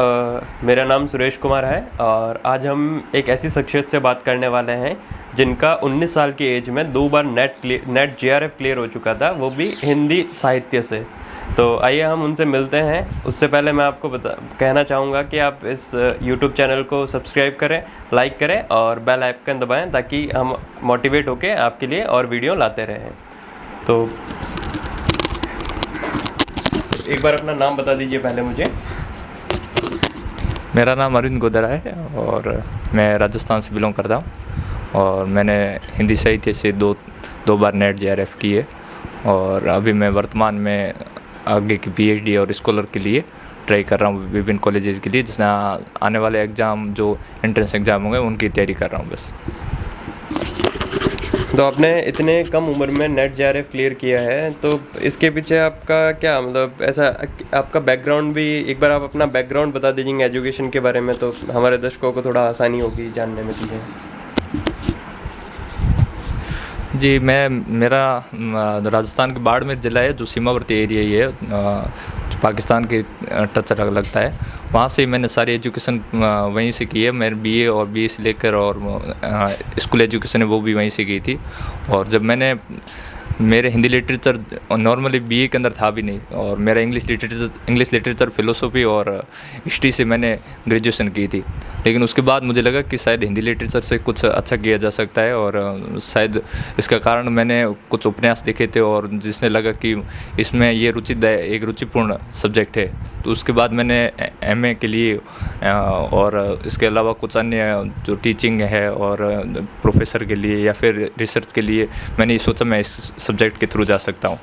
मेरा नाम सुरेश कुमार है और आज हम एक ऐसी शख्सियत से बात करने वाले हैं जिनका 19 साल की एज में 2 बार नेट जेआरएफ क्लियर हो चुका था, वो भी हिंदी साहित्य से। तो आइए हम उनसे मिलते हैं। उससे पहले मैं आपको कहना चाहूँगा कि आप इस यूट्यूब चैनल को सब्सक्राइब करें, लाइक करें और बेल आइकन दबाएं ताकि हम मोटिवेट होकर आपके लिए और वीडियो लाते रहें। तो एक बार अपना नाम बता दीजिए पहले मुझे। मेरा नाम अरविंद गोदरा है और मैं राजस्थान से बिलोंग करता हूँ और मैंने हिंदी साहित्य से दो बार नेट जेआरएफ की है और अभी मैं वर्तमान में आगे की पीएचडी और स्कॉलर के लिए ट्राई कर रहा हूँ विभिन्न कॉलेजेस के लिए, जिसमें आने वाले एग्ज़ाम जो एंट्रेंस एग्ज़ाम होंगे उनकी तैयारी कर रहा हूँ बस। तो आपने इतने कम उम्र में नेट जेआरएफ क्लियर किया है, तो इसके पीछे आपका क्या मतलब ऐसा आपका बैकग्राउंड भी एक बार आप अपना बैकग्राउंड बता दीजिए एजुकेशन के बारे में, तो हमारे दर्शकों को थोड़ा आसानी होगी जानने में चीज़ें। जी, मेरा राजस्थान के बाड़मेर ज़िला है जो सीमावर्ती एरिया ही है, जो पाकिस्तान के टच लगता है। वहाँ से मैंने सारी एजुकेशन वहीं से की है। मेरे बीए और बीए से लेकर और स्कूल एजुकेशन है वो भी वहीं से की थी। और जब मैंने मेरे हिंदी लिटरेचर नॉर्मली बीए के अंदर था भी नहीं और मेरा इंग्लिश लिटरेचर फ़िलोसॉफी और हिस्ट्री से मैंने ग्रेजुएशन की थी। लेकिन उसके बाद मुझे लगा कि शायद हिंदी लिटरेचर से कुछ अच्छा किया जा सकता है और शायद इसका कारण मैंने कुछ उपन्यास देखे थे और जिसने लगा कि इसमें ये एक रुचिपूर्ण सब्जेक्ट है। तो उसके बाद मैंने एमए के लिए और इसके अलावा कुछ अन्य जो टीचिंग है और प्रोफेसर के लिए या फिर रिसर्च के लिए मैंने ये सोचा मैं इस सब्जेक्ट के थ्रू जा सकता हूँ।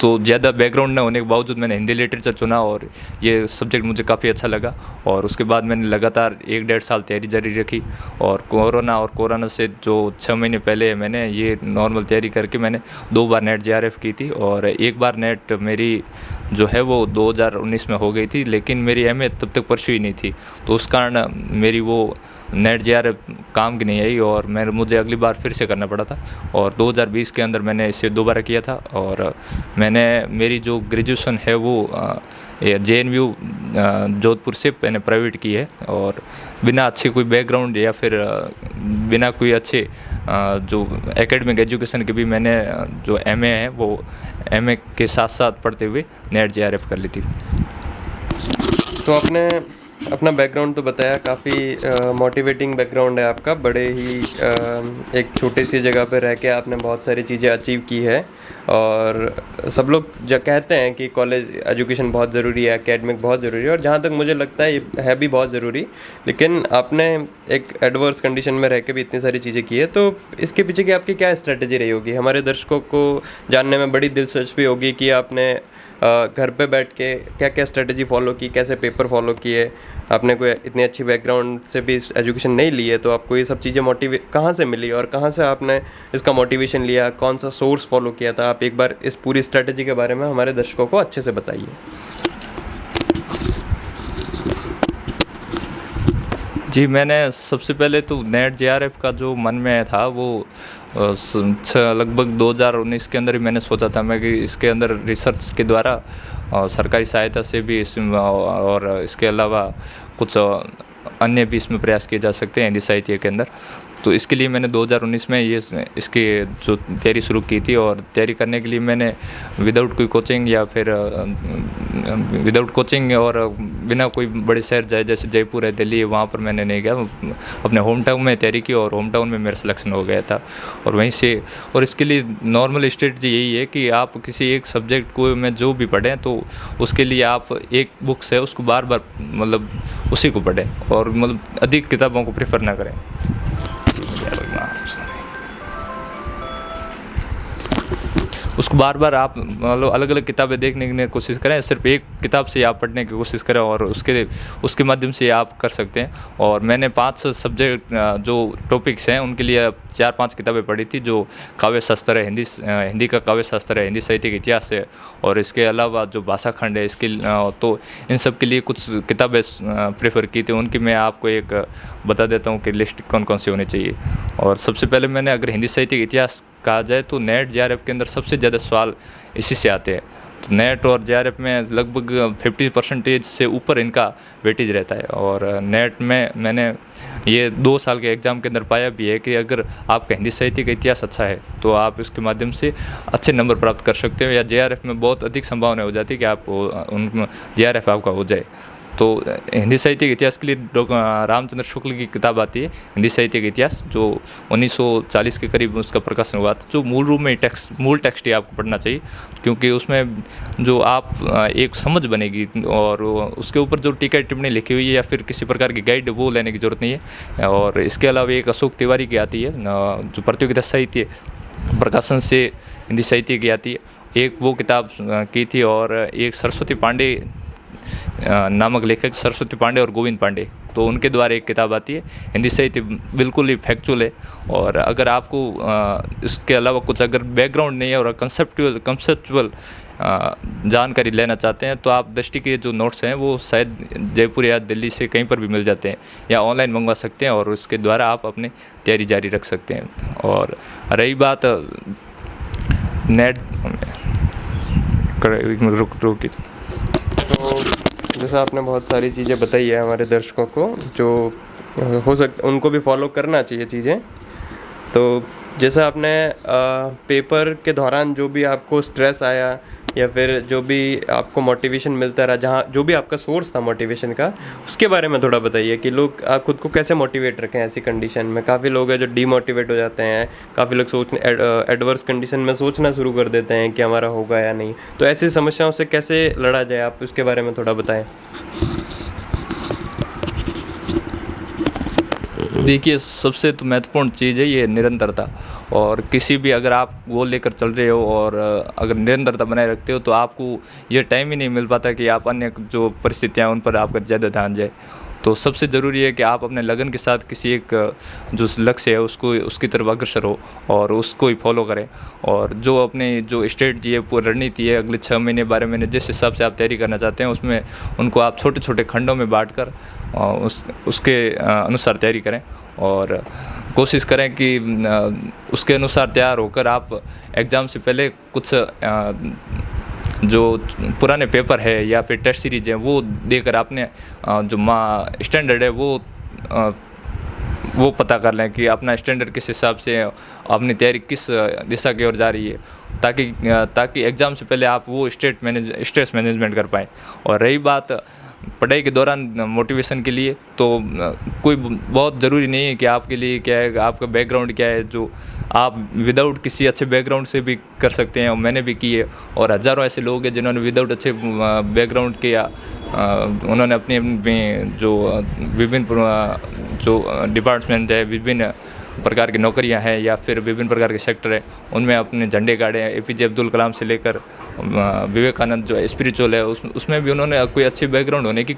तो ज़्यादा बैकग्राउंड न होने के बावजूद मैंने हिंदी लिटरेचर चुना और ये सब्जेक्ट मुझे काफ़ी अच्छा लगा। और उसके बाद मैंने लगातार 1-1.5 साल तैयारी जारी रखी और कोरोना से जो 6 महीने पहले मैंने ये नॉर्मल तैयारी करके मैंने 2 बार नेट जेआरएफ की थी और एक बार नेट मेरी जो है वो 2019 में हो गई थी, लेकिन मेरी एमए तब तक परस्यू ही नहीं थी। तो उस कारण मेरी वो नेट जेआरएफ काम की नहीं आई और मुझे अगली बार फिर से करना पड़ा था और 2020 के अंदर मैंने इसे दोबारा किया था। और मेरी जो ग्रेजुएशन है वो JNU जोधपुर से मैंने प्राइवेट की है और बिना अच्छे कोई बैकग्राउंड या फिर बिना कोई अच्छे जो एकेडमिक एजुकेशन के भी मैंने जो एमए है वो एमए के साथ साथ पढ़ते हुए नेट जेआरएफ कर ली थी। तो आपने अपना बैकग्राउंड तो बताया, काफ़ी मोटिवेटिंग बैकग्राउंड है आपका। बड़े ही एक छोटी सी जगह पर रह के आपने बहुत सारी चीज़ें अचीव की है और सब लोग जो कहते हैं कि कॉलेज एजुकेशन बहुत ज़रूरी है, एकेडमिक बहुत ज़रूरी है और जहाँ तक मुझे लगता है ये है भी बहुत ज़रूरी, लेकिन आपने एक एडवर्स कंडीशन में रह के भी इतनी सारी चीज़ें की है। तो इसके पीछे की आपकी क्या स्ट्रेटजी रही होगी? हमारे दर्शकों को जानने में बड़ी दिलचस्पी होगी कि आपने घर पे बैठ के क्या क्या स्ट्रेटजी फॉलो की, कैसे पेपर फॉलो किए। आपने कोई इतनी अच्छी बैकग्राउंड से भी एजुकेशन नहीं ली है, तो आपको ये सब चीज़ें कहाँ से मिली और कहाँ से आपने इसका मोटिवेशन लिया, कौन सा सोर्स फॉलो किया था? आप एक बार इस पूरी स्ट्रेटजी के बारे में हमारे दर्शकों को अच्छे से बताइए। जी, मैंने सबसे पहले तो नेट जेआरएफ का जो मन में था वो लगभग 2019 के अंदर ही मैंने सोचा था मैं कि इसके अंदर रिसर्च के द्वारा सरकारी सहायता से भी और इसके अलावा कुछ अन्य भी इसमें प्रयास किए जा सकते हैं हिंदी साहित्य के अंदर। तो इसके लिए मैंने 2019 में इसकी जो तैयारी शुरू की थी और तैयारी करने के लिए मैंने विदाउट कोई कोचिंग या फिर विदाउट कोचिंग और बिना कोई बड़े शहर जाए जैसे जयपुर है, दिल्ली है, वहाँ पर मैंने नहीं गया। अपने होम टाउन में तैयारी की और होम टाउन में मेरा सिलेक्शन हो गया था और वहीं से। और इसके लिए नॉर्मल स्ट्रेटजी यही है कि आप किसी एक सब्जेक्ट को में जो भी पढ़ें तो उसके लिए आप एक बुक से उसको बार बार मतलब उसी को पढ़ें और मतलब अधिक किताबों को प्रेफर ना करें। उसको बार बार आप मतलब अलग अलग किताबें देखने की कोशिश करें, सिर्फ एक किताब से आप पढ़ने की कोशिश करें और उसके माध्यम से आप कर सकते हैं। और मैंने 5 सब्जेक्ट जो टॉपिक्स हैं उनके लिए 4-5 किताबें पढ़ी थी, जो काव्य शास्त्र है, हिंदी का काव्य शास्त्र है, हिंदी साहित्य का इतिहास है और इसके अलावा जो भाषा खंड है इसके तो इन सब के लिए कुछ किताबें प्रेफर की थी। उनकी मैं आपको एक बता देता हूँ कि लिस्ट कौन कौन सी होनी चाहिए। और सबसे पहले अगर हिंदी साहित्य का इतिहास कहा जाए तो नेट जेआरएफ के अंदर सबसे ज़्यादा सवाल इसी से आते हैं। तो नेट और जेआरएफ में लगभग 50% से ऊपर इनका वेटेज रहता है। और नेट में मैंने ये 2 साल के एग्ज़ाम के अंदर पाया भी है कि अगर आपका हिंदी साहित्य का इतिहास अच्छा है तो आप इसके माध्यम से अच्छे नंबर प्राप्त कर सकते हो, या जेआरएफ में बहुत अधिक संभावना हो जाती है कि आप उन जेआरएफ आपका हो जाए। तो हिंदी साहित्य के इतिहास के लिए रामचंद्र शुक्ल की किताब आती है हिंदी साहित्य का इतिहास, जो 1940 के करीब उसका प्रकाशन हुआ था, जो मूल रूप में मूल टेक्स्ट ही आपको पढ़ना चाहिए, क्योंकि उसमें जो आप एक समझ बनेगी, और उसके ऊपर जो टीका टिप्पणी लिखी हुई है या फिर किसी प्रकार की गाइड वो लेने की ज़रूरत नहीं है। और इसके अलावा एक अशोक तिवारी की आती है जो प्रतियोगिता साहित्य प्रकाशन से हिंदी साहित्य की आती है, एक वो किताब की थी। और एक सरस्वती पांडे नामक लेखक, सरस्वती पांडे और गोविंद पांडे, तो उनके द्वारा एक किताब आती है हिंदी साहित्य, बिल्कुल ही फैक्चुअल है। और अगर आपको इसके अलावा कुछ अगर बैकग्राउंड नहीं है और कंसेप्चुअल जानकारी लेना चाहते हैं तो आप दृष्टि के जो नोट्स हैं वो शायद जयपुर या दिल्ली से कहीं पर भी मिल जाते हैं, या ऑनलाइन मंगवा सकते हैं, और उसके द्वारा आप अपनी तैयारी जारी रख सकते हैं। और रही बात नेट रुक तो जैसा आपने बहुत सारी चीज़ें बताई है हमारे दर्शकों को, जो हो सकता उनको भी फॉलो करना चाहिए चीज़ें। तो जैसा आपने पेपर के दौरान जो भी आपको स्ट्रेस आया या फिर जो भी आपको मोटिवेशन मिलता रहा, जहाँ जो भी आपका सोर्स था मोटिवेशन का, उसके बारे में थोड़ा बताइए कि लोग आप खुद को कैसे मोटिवेट रखें ऐसी कंडीशन में। काफ़ी लोग हैं जो डीमोटिवेट हो जाते हैं, काफ़ी लोग एडवर्स कंडीशन में सोचना शुरू कर देते हैं कि हमारा होगा या नहीं। तो ऐसी समस्याओं से कैसे लड़ा जाए, आप उसके बारे में थोड़ा बताएं। देखिए, सबसे तो महत्वपूर्ण चीज़ है ये निरंतरता। और किसी भी अगर आप गोल लेकर चल रहे हो और अगर निरंतरता बनाए रखते हो तो आपको ये टाइम ही नहीं मिल पाता कि आप अन्य जो परिस्थितियाँ उन पर आपका ज़्यादा ध्यान जाए। तो सबसे ज़रूरी है कि आप अपने लगन के साथ किसी एक जो लक्ष्य है उसकी तरफ अग्रसर हो और उसको ही फॉलो करें। और जो अपनी जो स्ट्रेटजी है, पूरी रणनीति है, अगले 6 महीने 12 महीने जिस हिसाब से आप तैयारी करना चाहते हैं उसमें उनको आप छोटे छोटे खंडों में बांट कर उसके अनुसार तैयारी करें। और कोशिश करें कि उसके अनुसार तैयार होकर आप एग्ज़ाम से पहले कुछ जो पुराने पेपर है या फिर टेस्ट सीरीज है वो देकर आपने जो स्टैंडर्ड है वो पता कर लें कि अपना स्टैंडर्ड किस हिसाब से, अपनी तैयारी किस दिशा की ओर जा रही है, ताकि एग्ज़ाम से पहले आप वो स्ट्रेस मैनेजमेंट कर पाएँ। और रही बात पढ़ाई के दौरान मोटिवेशन के लिए, तो कोई बहुत ज़रूरी नहीं है कि आपके लिए क्या है, आपका बैकग्राउंड क्या है, जो आप विदाउट किसी अच्छे बैकग्राउंड से भी कर सकते हैं। और मैंने भी की है, और हज़ारों ऐसे लोग हैं जिन्होंने विदाउट अच्छे बैकग्राउंड के या उन्होंने अपने जो विभिन्न जो डिपार्टमेंट है, विभिन्न प्रकार की नौकरियां हैं या फिर विभिन्न प्रकार के सेक्टर है, उनमें अपने झंडे गाड़े हैं। एपीजे अब्दुल कलाम से लेकर विवेकानंद जो स्पिरिचुअल है उसमें भी उन्होंने कोई अच्छी बैकग्राउंड होने की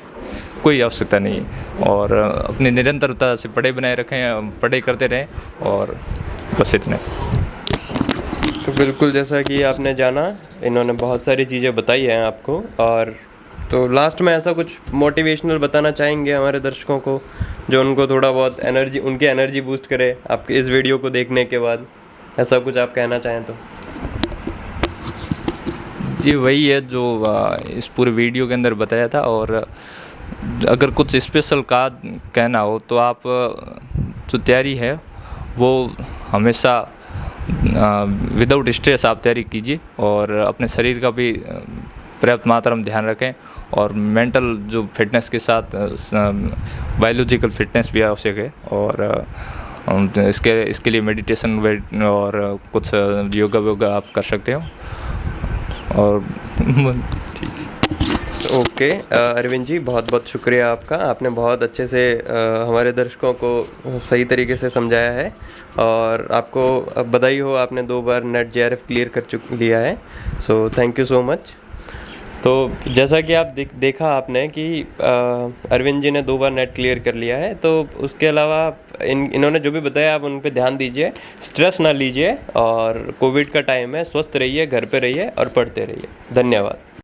कोई आवश्यकता नहीं है। और अपनी निरंतरता से पढ़ाई बनाए रखें, पढ़ाई करते रहें, और बस इतना। तो बिल्कुल जैसा कि आपने जाना, इन्होंने बहुत सारी चीज़ें बताई हैं आपको। और तो लास्ट में ऐसा कुछ मोटिवेशनल बताना चाहेंगे हमारे दर्शकों को, जो उनको थोड़ा बहुत उनकी एनर्जी बूस्ट करे आपके इस वीडियो को देखने के बाद, ऐसा कुछ आप कहना चाहें तो? जी, वही है जो इस पूरे वीडियो के अंदर बताया था। और अगर कुछ स्पेशल कहना हो तो आप जो तैयारी है वो हमेशा विदाउट स्ट्रेस आप तैयारी कीजिए, और अपने शरीर का भी पर्याप्त मात्रा में ध्यान रखें। और मेंटल जो फिटनेस के साथ बायोलॉजिकल फिटनेस भी आवश्यक है। और इसके लिए मेडिटेशन और कुछ योगा आप कर सकते हो। और ओके अरविंद जी, बहुत बहुत शुक्रिया आपका। आपने बहुत अच्छे से हमारे दर्शकों को सही तरीके से समझाया है, और आपको बधाई हो, आपने 2 बार नेट जेआरएफ क्लियर कर लिया है। So thank you so much. तो जैसा कि आप देखा आपने कि अरविंद जी ने 2 बार नेट क्लियर कर लिया है। तो उसके अलावा इन्होंने जो भी बताया आप उन पे ध्यान दीजिए, स्ट्रेस ना लीजिए, और कोविड का टाइम है, स्वस्थ रहिए, घर पे रहिए और पढ़ते रहिए। धन्यवाद।